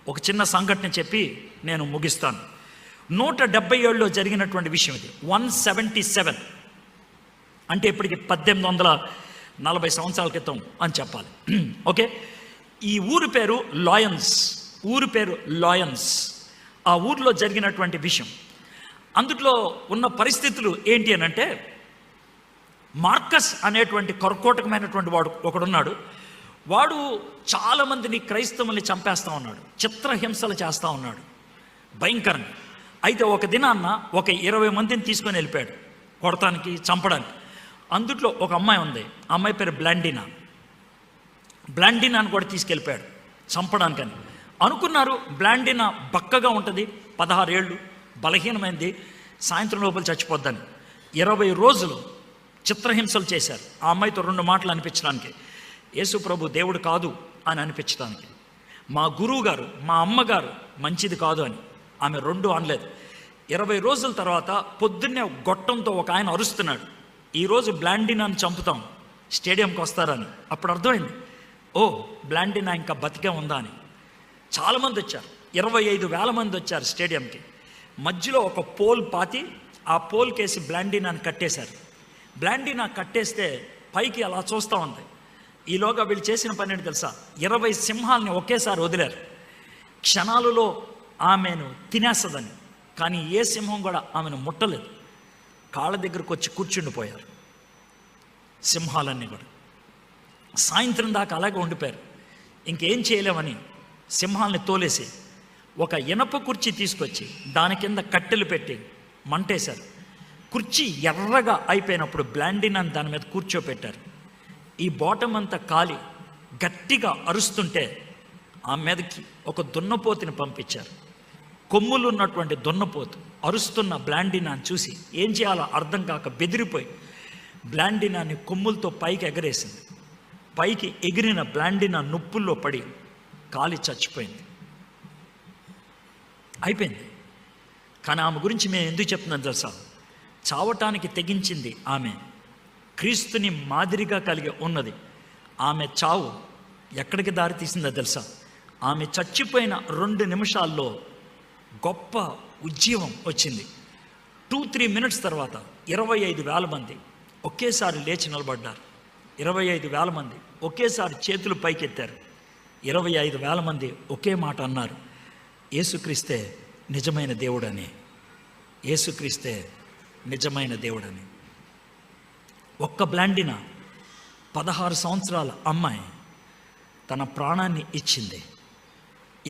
ఒక చిన్న సంఘటన చెప్పి నేను ముగిస్తాను. 177లో జరిగినటువంటి విషయం ఇది. 177 అంటే ఇప్పటికి 1840 సంవత్సరాల క్రితం అని చెప్పాలి. ఓకే, ఈ ఊరు పేరు లాయన్స్. ఆ ఊరిలో జరిగినటువంటి విషయం, అందులో ఉన్న పరిస్థితులు ఏంటి అని అంటే, మార్కస్ అనేటువంటి కర్కోటకమైనటువంటి వాడు ఒకడున్నాడు. వాడు చాలామందిని క్రైస్తవుల్ని చంపేస్తూ ఉన్నాడు, చిత్రహింసలు చేస్తూ ఉన్నాడు భయంకరంగా. అయితే ఒక దినాన్న ఒక 20 మందిని తీసుకొని వెళ్ళిపోయాడు కొడతానికి, చంపడానికి. అందుట్లో ఒక అమ్మాయి ఉంది, ఆ అమ్మాయి పేరు బ్లాండినాని కూడా తీసుకెళ్ళిపోయాడు చంపడానికని. అనుకున్నారు బ్లాండినా బక్కగా ఉంటుంది, 16 ఏళ్ళు, బలహీనమైంది, సాయంత్రం లోపల చచ్చిపోద్దని. 20 రోజులు చిత్రహింసలు చేశారు ఆ అమ్మాయితో 2 మాటలు అనిపించడానికి, యేసు ప్రభు దేవుడు కాదు అని అనిపించడానికి, మా గురువు గారు మా అమ్మగారు మంచిది కాదు అని. ఆమె 2 అనలేదు. 20 రోజుల తర్వాత పొద్దున్నే గొట్టంతో ఒక ఆయన అరుస్తున్నాడు, ఈరోజు బ్లాండినాని చంపుతాం, స్టేడియంకి వస్తారని. అప్పుడు అర్థమైంది, ఓ బ్లాండినా ఇంకా బతికే ఉందా అని. చాలామంది వచ్చారు, 25,000 మంది వచ్చారు స్టేడియంకి. మధ్యలో ఒక పోల్ పాతి ఆ పోల్ కేసి బ్లాండినాని కట్టేశారు. బ్లాండినా కట్టేస్తే పైకి అలా చూస్తూ ఉంది. ఈలోగా వీళ్ళు చేసిన పని ఏంటి తెలుసా, 20 సింహాలని ఒకేసారి వదిలారు. క్షణాలలో ఆమెను తినేస్తుందని, కానీ ఏ సింహం కూడా ఆమెను ముట్టలేదు. కాళ్ళ దగ్గరకు వచ్చి కూర్చుండిపోయారు సింహాలన్నీ కూడా. సాయంత్రం దాకా అలాగే ఉండిపోయారు. ఇంకేం చేయలేమని సింహాలని తోలేసి ఒక ఇనప కుర్చీ తీసుకొచ్చి దాని కింద కట్టెలు పెట్టి మంటేశారు. కుర్చీ ఎర్రగా అయిపోయినప్పుడు బ్లాండినాని దాని మీద కూర్చోపెట్టారు. ఈ బాటం అంతా కాలి గట్టిగా అరుస్తుంటే ఆ మీదకి ఒక దున్నపోతుని పంపించారు. కొమ్ములు ఉన్నటువంటి దున్నపోతు అరుస్తున్న బ్లాండినాని చూసి ఏం చేయాలో అర్థం కాక బెదిరిపోయి బ్లాండినాని కొమ్ములతో పైకి ఎగరేసింది. పైకి ఎగిరిన బ్లాండినా నొప్పుల్లో పడి కాలి చచ్చిపోయింది. అయిపోయింది. కానీ ఆమె గురించి మేము ఎందుకు చెప్తున్నాం తెలుసా, చావటానికి తెగించింది ఆమె, క్రీస్తుని మాదిరిగా కలిగి ఉన్నది. ఆమె చావు ఎక్కడికి దారి తీసిందో తెలుసా, ఆమె చచ్చిపోయిన 2 నిమిషాల్లో గొప్ప ఉజ్జీవం వచ్చింది. 2-3 మినిట్స్ తర్వాత 25,000 మంది ఒకేసారి లేచి నిలబడ్డారు. 25,000 మంది ఒకేసారి చేతులు పైకెత్తారు. 25,000 మంది ఒకే మాట అన్నారు, యేసుక్రీస్తే నిజమైన దేవుడని, యేసుక్రీస్తే నిజమైన దేవుడని. ఒక్క బ్లాండినా 16 సంవత్సరాల అమ్మాయి తన ప్రాణాన్ని ఇచ్చింది.